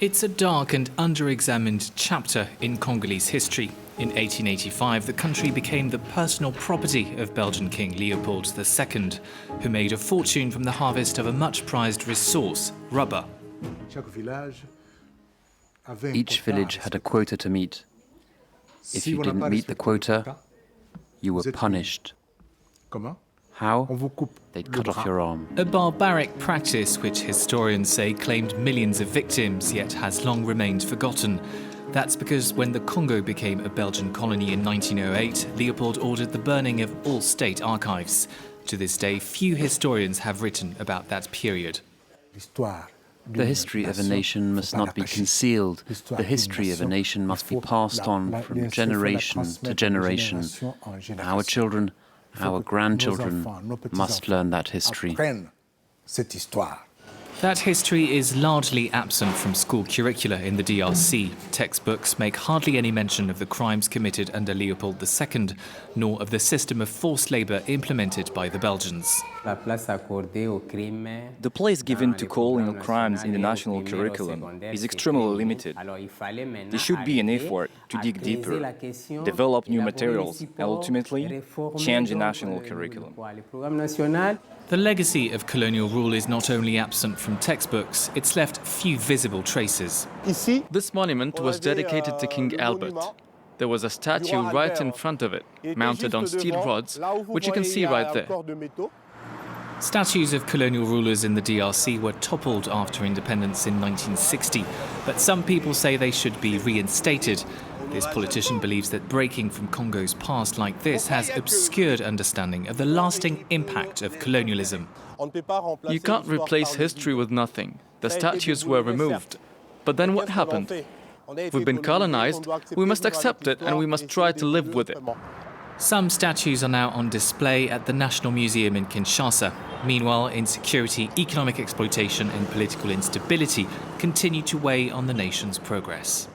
It's a dark and under-examined chapter in Congolese history. In 1885, the country became the personal property of Belgian King Leopold II, who made a fortune from the harvest of a much-prized resource, rubber. Each village had a quota to meet. If you didn't meet the quota, you were punished. How? They'd cut off your arm. A barbaric practice which historians say claimed millions of victims, yet has long remained forgotten. That's because when the Congo became a Belgian colony in 1908, Leopold ordered the burning of all state archives. To this day, few historians have written about that period. The history of a nation must not be concealed. The history of a nation must be passed on from generation to generation. Our children, our grandchildren must learn that history. That history is largely absent from school curricula in the DRC. Textbooks make hardly any mention of the crimes committed under Leopold II, nor of the system of forced labour implemented by the Belgians. The place given to colonial crimes in the national curriculum is extremely limited. There should be an effort to dig deeper, develop new materials, and ultimately change the national curriculum. The legacy of colonial rule is not only absent from textbooks, it's left few visible traces. This monument was dedicated to King Albert. There was a statue right in front of it, mounted on steel rods, which you can see right there. Statues of colonial rulers in the DRC were toppled after independence in 1960, but some people say they should be reinstated. This politician believes that breaking from Congo's past like this has obscured understanding of the lasting impact of colonialism. You can't replace history with nothing. The statues were removed. But then what happened? We've been colonized, we must accept it and we must try to live with it. Some statues are now on display at the National Museum in Kinshasa. Meanwhile, insecurity, economic exploitation and political instability continue to weigh on the nation's progress.